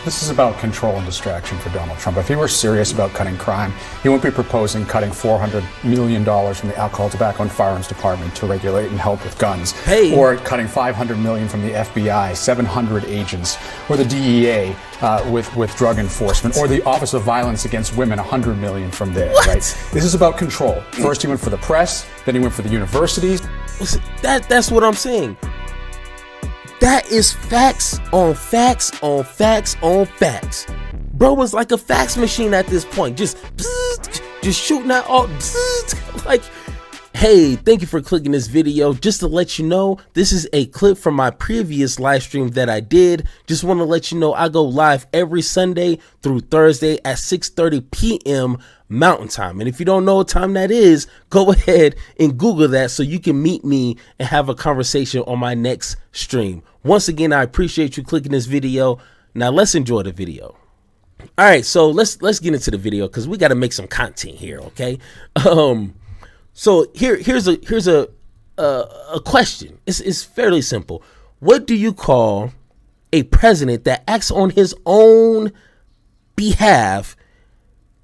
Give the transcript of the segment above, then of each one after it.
This is about control and distraction for Donald Trump. If he were serious about cutting crime, he wouldn't be proposing cutting $400 million from the Alcohol, Tobacco, and Firearms Department to regulate and help with guns. Hey. Or cutting $500 million from the FBI, 700 agents, or the DEA with drug enforcement, or the Office of Violence Against Women, $100 million from there, What? right? This is about control. First he went for the press, then he went for the universities. That's what I'm saying. That is facts on facts on facts on facts. Bro was like a fax machine at this point. Just shooting out all like, hey, thank you for clicking this video. Just to let you know, this is a clip from my previous live stream that I did. Just want to let you know I go live every Sunday through Thursday at 6:30 p.m. Mountain Time. And if you don't know what time that is, go ahead and Google that so you can meet me and have a conversation on my next stream. Once again, I appreciate you clicking this video. Now let's enjoy the video. All right, so let's get into the video because we got to make some content here, okay? So here's a question. It's fairly simple. What do you call a president that acts on his own behalf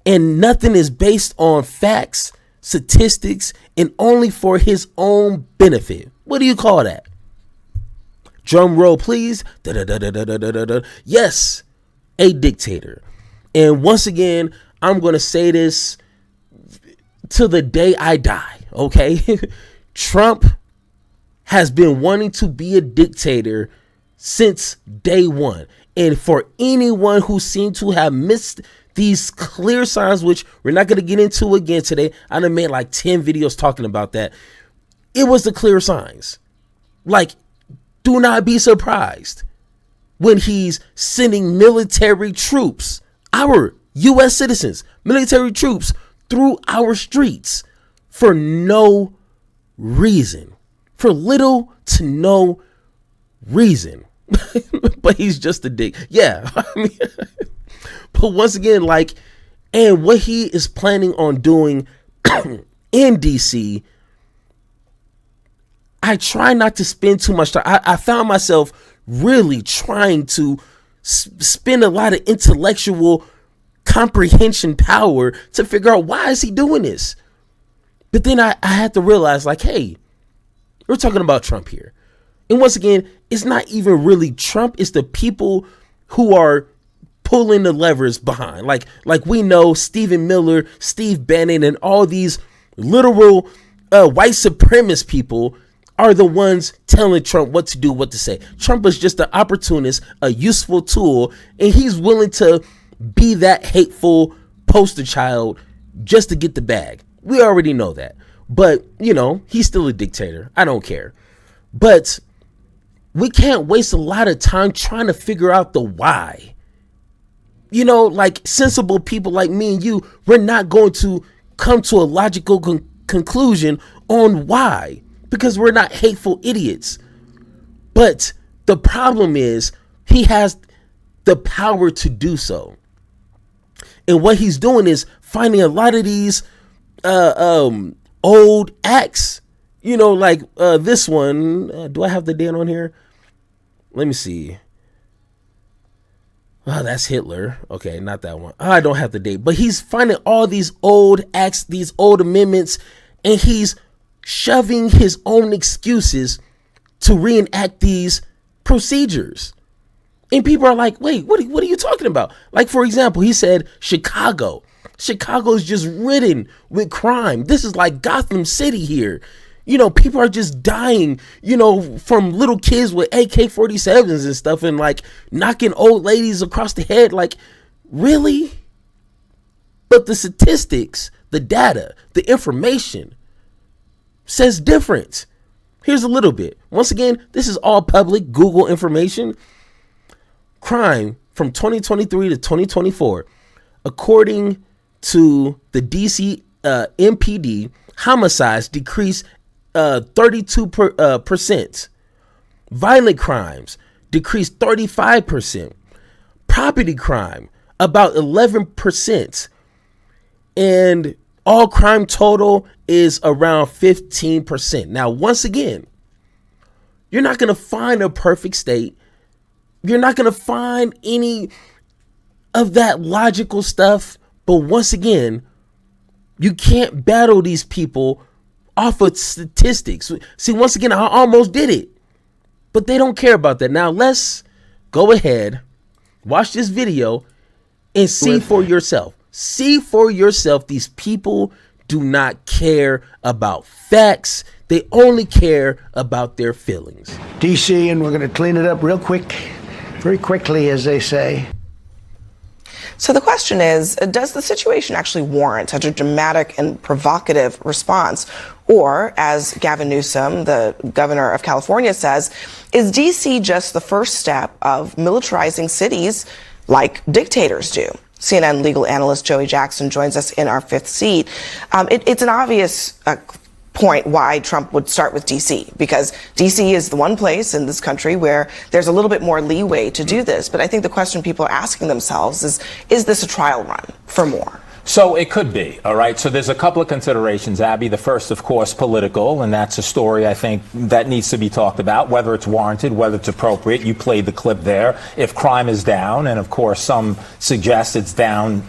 and nothing is based on facts, statistics, and only for his own benefit? What do you call that? Drum roll, please. Yes, a dictator. And once again, I'm going to say this till the day I die, okay? Trump has been wanting to be a dictator since day one. And for anyone who seemed to have missed these clear signs, which we're not going to get into again today, I done made like 10 videos talking about that. It was the clear signs. Like, do not be surprised when he's sending military troops, our U.S. citizens, military troops through our streets for no reason, for little to no reason. But he's just a dick. Yeah. I mean, but once again, like, and what he is planning on doing in DC, I try not to spend too much time. I found myself really trying to spend a lot of intellectual comprehension power to figure out why is he doing this. But then I had to realize, like, hey, we're talking about Trump here. And once again, it's not even really Trump. It's the people who are pulling the levers behind. Like we know Stephen Miller, Steve Bannon, and all these literal white supremacist people are the ones telling Trump what to do, what to say. Trump is just an opportunist, a useful tool, and he's willing to be that hateful poster child just to get the bag. We already know that. But, you know, he's still a dictator. I don't care. But we can't waste a lot of time trying to figure out the why. You know, like sensible people like me and you, we're not going to come to a logical conclusion on why, because we're not hateful idiots. But the problem is he has the power to do so. And what he's doing is finding a lot of these old acts, you know, like this one. Do I have the date on here? Let me see. Oh, that's Hitler. Okay, not that one. I don't have the date. But he's finding all these old acts, these old amendments, and he's shoving his own excuses to reenact these procedures. And people are like, wait, what are you talking about? Like, for example, he said Chicago. Chicago is just ridden with crime. This is like Gotham City here. You know, people are just dying, you know, from little kids with AK-47s and stuff and like knocking old ladies across the head. Like, really? But the statistics, the data, the information says different. Here's a little bit. Once again, this is all public Google information. Crime from 2023 to 2024, according to the DC MPD, homicides decreased 32%. Violent crimes decreased 35%. Property crime about 11%. And all crime total is around 15%. Now, once again, you're not going to find a perfect state. You're not going to find any of that logical stuff. But once again, you can't battle these people off of statistics. See, once again, I almost did it, but they don't care about that. Now let's go ahead, watch this video, and see for yourself. See for yourself. These people do not care about facts. They only care about their feelings. DC, and we're going to clean it up real quick, very quickly, as they say. So the question is, does the situation actually warrant such a dramatic and provocative response? Or, as Gavin Newsom, the governor of California, says, is D.C. just the first step of militarizing cities like dictators do? CNN legal analyst Joey Jackson joins us in our fifth seat. It's an obvious point why Trump would start with D.C., because D.C. is the one place in this country where there's a little bit more leeway to do this. But I think the question people are asking themselves is this a trial run for more? So it could be, all right? So there's a couple of considerations, Abby. The first, of course, political, and that's a story I think that needs to be talked about, whether it's warranted, whether it's appropriate. You played the clip there. If crime is down, and of course some suggest it's down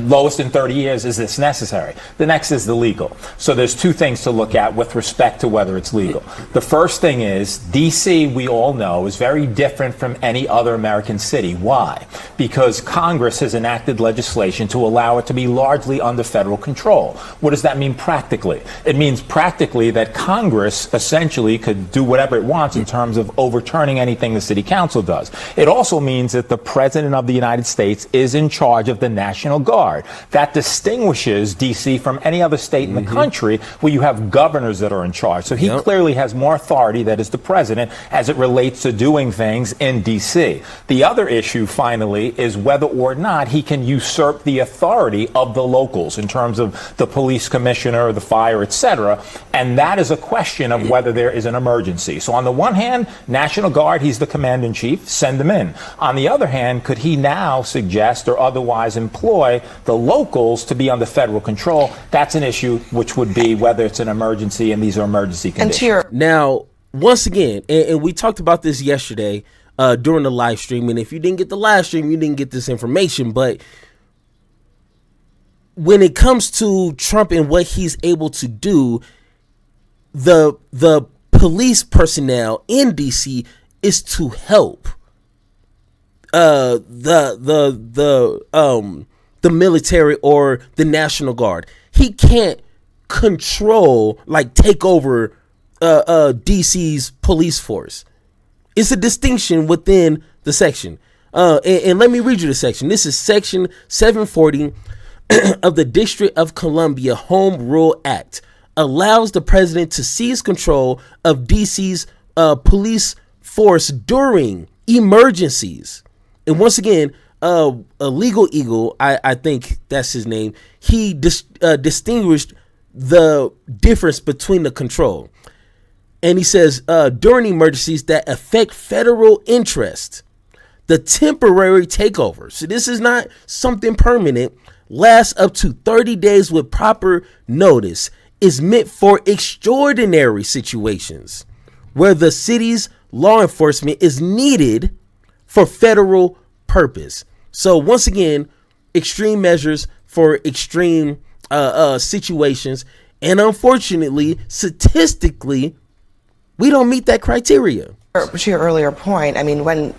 lowest in 30 years, is this necessary? The next is the legal. So there's two things to look at with respect to whether it's legal. The first thing is D.C., we all know, is very different from any other American city. Why? Because Congress has enacted legislation to allow it to be largely under federal control. What does that mean practically? It means practically that Congress essentially could do whatever it wants in terms of overturning anything the city council does. It also means that the president of the United States is in charge of the National Guard. That distinguishes D.C. from any other state in the country where you have governors that are in charge. So he clearly has more authority, that is the president, as it relates to doing things in D.C. The other issue, finally, is whether or not he can usurp the authority of the locals in terms of the police commissioner, the fire, etc. And that is a question of whether there is an emergency. So on the one hand, National Guard, he's the commander-in-chief, send him in. On the other hand, could he now suggest or otherwise employ the locals to be under federal control? That's an issue which would be whether it's an emergency, and these are emergency conditions. Now, once again, and we talked about this yesterday during the live stream, and if you didn't get the live stream, you didn't get this information, but when it comes to Trump and what he's able to do, the police personnel in DC is to help the military or the National Guard. He can't control, like, take over DC's police force. It's a distinction within the section. And let me read you the section. This is section 740 of the District of Columbia Home Rule Act. Allows the president to seize control of DC's police force during emergencies. And once again, a legal eagle, I think that's his name, he distinguished the difference between the control. And he says, during emergencies that affect federal interest, the temporary takeover, so this is not something permanent, lasts up to 30 days with proper notice, is meant for extraordinary situations where the city's law enforcement is needed for federal purpose. So once again, extreme measures for extreme situations. And unfortunately, statistically, we don't meet that criteria. To your earlier point, I mean, when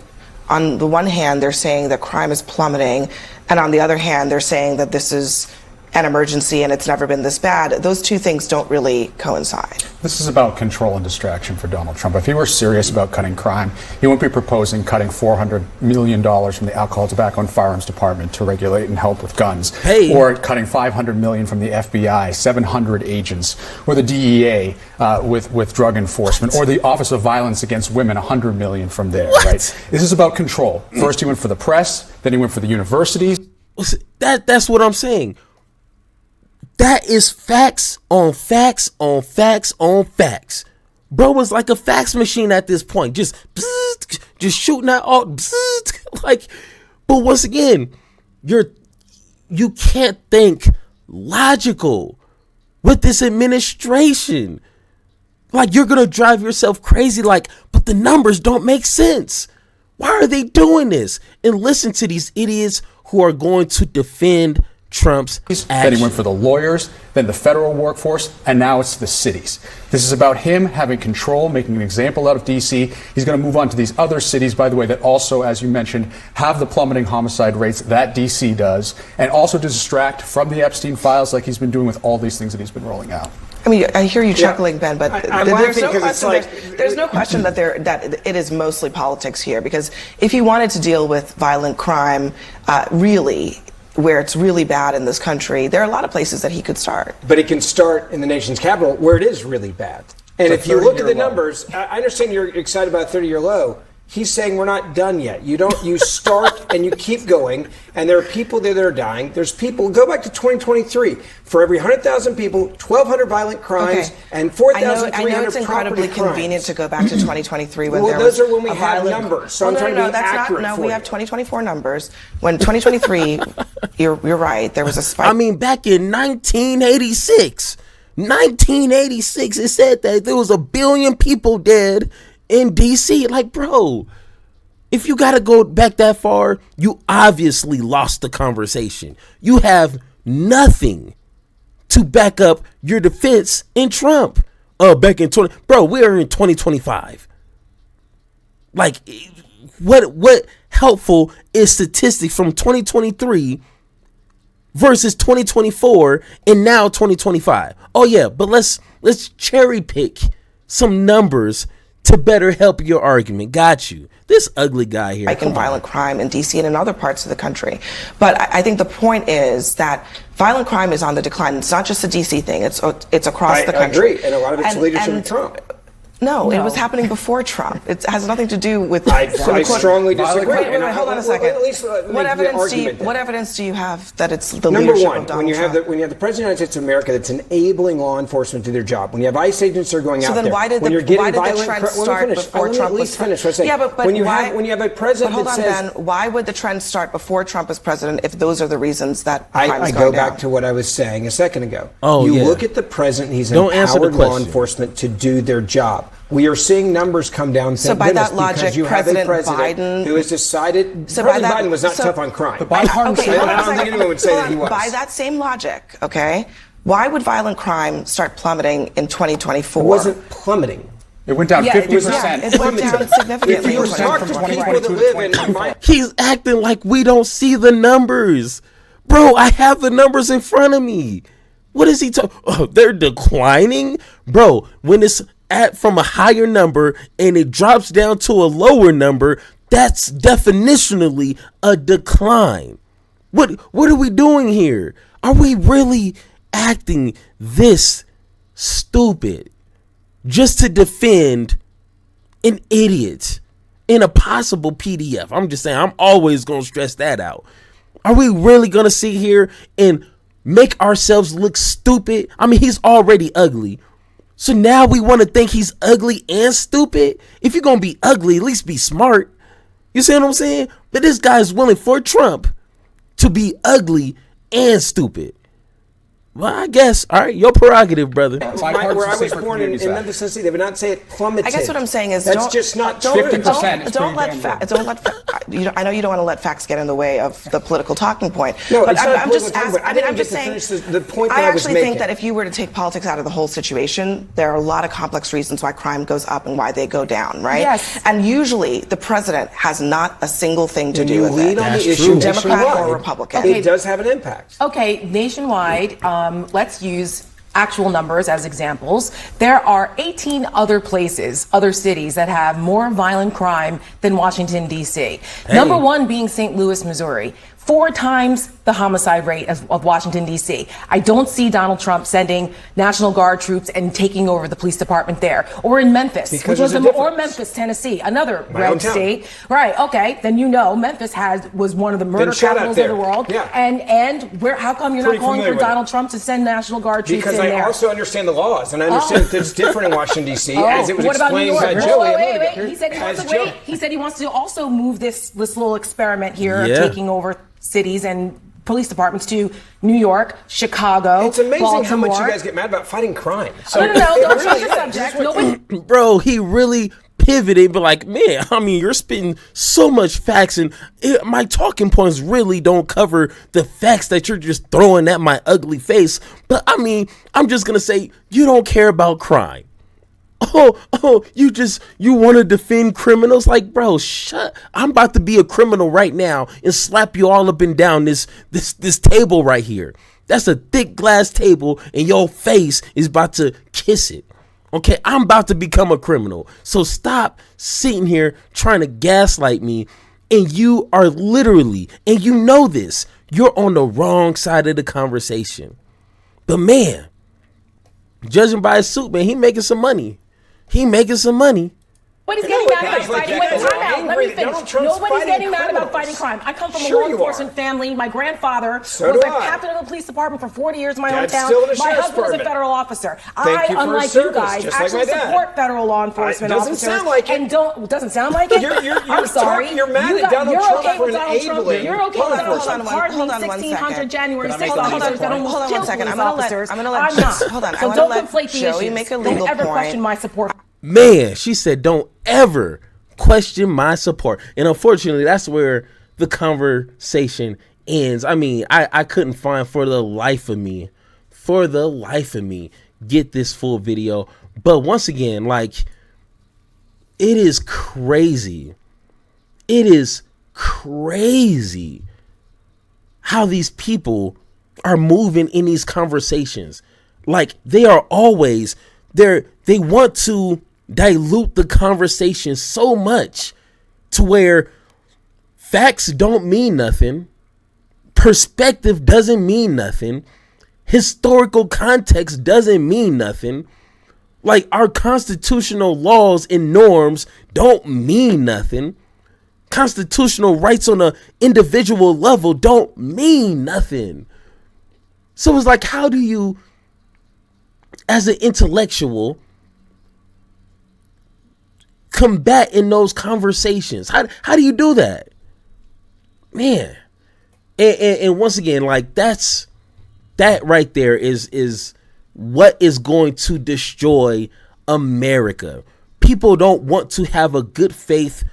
on the one hand, they're saying that crime is plummeting, and on the other hand, they're saying that this is an emergency and it's never been this bad. Those two things don't really coincide. This is about control and distraction for Donald Trump. If he were serious about cutting crime, he wouldn't be proposing cutting $400 million from the Alcohol, Tobacco, and Firearms Department to regulate and help with guns, or cutting $500 million from the FBI, 700 agents, or the DEA with drug enforcement, or the Office of Violence Against Women, $100 million from there. Right? This is about control. First, he went for the press, then he went for the universities. That's what I'm saying. That is facts on facts on facts on facts. Bro was like a fax machine at this point, just shooting out all like. But once again, you can't think logical with this administration. Like, you're gonna drive yourself crazy. Like, but the numbers don't make sense. Why are they doing this? And listen to these idiots who are going to defend Trump's action. Then he went for the lawyers, then the federal workforce, and now it's the cities. This is about him having control, making an example out of D.C. He's going to move on to these other cities, by the way, that also, as you mentioned, have the plummeting homicide rates that D.C. does, and also to distract from the Epstein files like he's been doing with all these things that he's been rolling out. I mean, I hear you chuckling, Ben, but there's no question that it is mostly politics here, because if he wanted to deal with violent crime, really, where it's really bad in this country, there are a lot of places that he could start. But he can start in the nation's capital where it is really bad. And if you look at the numbers, I understand you're excited about a 30-year low. He's saying we're not done yet. You start and you keep going, and there are people there that are dying. There's people, go back to 2023. For every 100,000 people, 1,200 violent crimes and 4,300 I know it's incredibly convenient to go back to 2023 when there those was are when we have numbers. So I'm trying to be accurate for we have 2024 numbers. When 2023, you're right, there was a spike. I mean, back in 1986, it said that there was 1 billion people dead in DC. Like, bro, if you got to go back that far, you obviously lost the conversation. You have nothing to back up your defense in Trump. Back in bro, we are in 2025. Like, what helpful is statistics from 2023 versus 2024 and now 2025? Oh yeah, but let's cherry pick some numbers to better help your argument. Got you. This ugly guy here. Like in violent crime in D.C. and in other parts of the country. But I think the point is that violent crime is on the decline. It's not just a D.C. thing. It's across the country. I agree. And a lot of it's leadership of Trump. No, it was happening before Trump. It has nothing to do with. I strongly disagree. Wait, hold on a second. At least what evidence do you have that it's the Number leadership one, of Donald Trump? when you have the President of the United States of America that's enabling law enforcement to do their job, when you have ICE agents that are going out there, why did the trend start before Trump was president? Yeah, but when you have a president that says, Ben, why would the trend start before Trump was president if those are the reasons that crime is I going go down? back to what I was saying a second ago. You look at the president; he's Don't empowered law enforcement to do their job. We are seeing numbers come down. So by that logic, you President have a president Biden, who has decided. President Biden was not tough on crime. I don't think anyone would say that he was. By that same logic, okay, why would violent crime start plummeting in 2024? It wasn't plummeting. It went down 50%. It went down significantly. If you talk to people that live in He's acting like we don't see the numbers. Bro, I have the numbers in front of me. What is he talking? Oh, they're declining? Bro, when it's from a higher number and it drops down to a lower number, that's definitionally a decline. What are we doing here? Are we really acting this stupid just to defend an idiot in a possible PDF? I'm just saying, I'm always going to stress that out. Are we really going to sit here and make ourselves look stupid? I mean, he's already ugly. So now we want to think he's ugly and stupid? If you're going to be ugly, at least be smart. You see what I'm saying? But this guy's willing for Trump to be ugly and stupid. Well, I guess, all right, your prerogative, brother. Where I was born in Memphis, Tennessee, they would not say it plummeted. I guess what I'm saying is that's just not true. 50%. Don't let facts. I know you don't want to let facts get in the way of the political talking point. No, but I'm just saying. The point that I I was actually making. think that if you were to take politics out of the whole situation, there are a lot of complex reasons why crime goes up and why they go down, right? Yes. And usually the president has not a single thing to do with lead it. on the issue, Democrat or Republican. It does have an impact. Okay, nationwide, let's use actual numbers as examples. There are 18 other places, other cities that have more violent crime than Washington, D.C. Number one being St. Louis, Missouri. 4 times the homicide rate of Washington, D.C. I don't see Donald Trump sending National Guard troops and taking over the police department there. Or in Memphis, or Memphis, Tennessee, another red state. Right, okay, then you know Memphis was one of the murder capitals of the world. Yeah. And how come you're not calling for Donald Trump to send National Guard troops in there? Because I also understand the laws, and I understand that it's different in Washington, D.C., as it was explained by Joey. Wait. He said he wants to wait. He said he wants to also move this little experiment here of taking over cities and police departments to New York, Chicago, It's amazing Baltimore. how much you guys get mad about fighting crime. No, don't change the subject. Bro, he really pivoted, but like, man, I mean, you're spitting so much facts, and my talking points really don't cover the facts that you're just throwing at my ugly face. But I mean, I'm just gonna say you don't care about crime. You want to defend criminals? Like, bro, I'm about to be a criminal right now and slap you all up and down this table right here. That's a thick glass table, and your face is about to kiss it. Okay, I'm about to become a criminal. So stop sitting here trying to gaslight me. And you are literally, and you know this, you're on the wrong side of the conversation. But man, judging by his suit, man, he making some money. Nobody's getting mad about fighting. Wait, time out. Let me finish. Nobody's getting mad about fighting crime. I come from a law enforcement family. My grandfather was a captain of the police department for 40 years in my hometown. My husband is a federal officer. I, unlike you guys, actually support federal law enforcement officers. Doesn't sound like it. Doesn't sound like it? I'm sorry. You're mad at Donald Trump for enabling. You're okay with Donald Trump pardoning 1,600 January 6th officers that almost killed police officers. I'm not. Hold on. So don't conflate the issues. Don't ever question my support. Man, she said, don't ever question my support. And unfortunately, that's where the conversation ends. I mean, I couldn't find for the life of me, get this full video. But once again, like, it is crazy. It is crazy how these people are moving in these conversations. Like, they are always there. They want to dilute the conversation so much to where facts don't mean nothing, perspective doesn't mean nothing, historical context doesn't mean nothing, like our constitutional laws and norms don't mean nothing, constitutional rights on an individual level don't mean nothing. So it's like, how do you, as an intellectual, combat in those conversations? How do you do that, man? And once again, like, that right there is what is going to destroy America. People don't want to have a good faith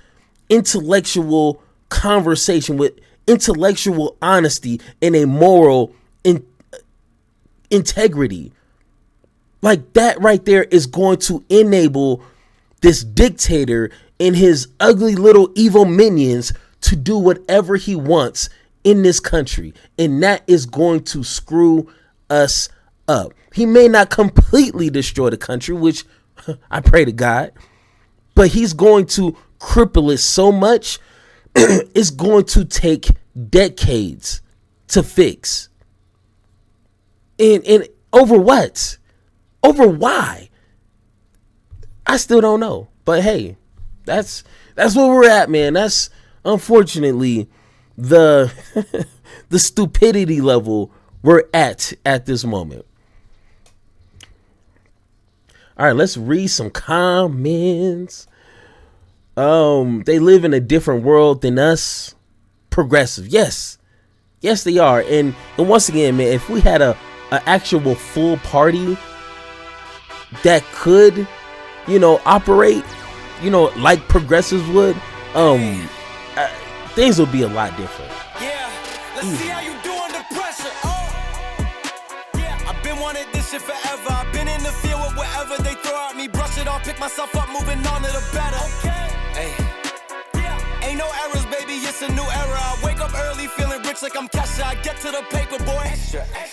intellectual conversation with intellectual honesty and a moral integrity. Like, that right there is going to enable this dictator and his ugly little evil minions to do whatever he wants in this country. And that is going to screw us up. He may not completely destroy the country, which I pray to God, but he's going to cripple it so much, it's going to take decades to fix. And over what? Over why? I still don't know. But hey, that's where we're at, man. That's unfortunately the the stupidity level we're at this moment. All right, let's read some comments. They live in a different world than us. Progressive. Yes, they are. And once again, man, if we had a actual full party that could, operate, like progressives would, things would be a lot different. Yeah, let's see how you do under pressure. Yeah, I've been wanting this shit forever. I've been in the field with whatever they throw at me. Brush it off, pick myself up, moving on to the better. Okay. Hey. Yeah. Ain't no errors, baby, it's a new era. I wake up early, feeling rich like I'm Kesha. I get to the paper, boy. Extra, extra.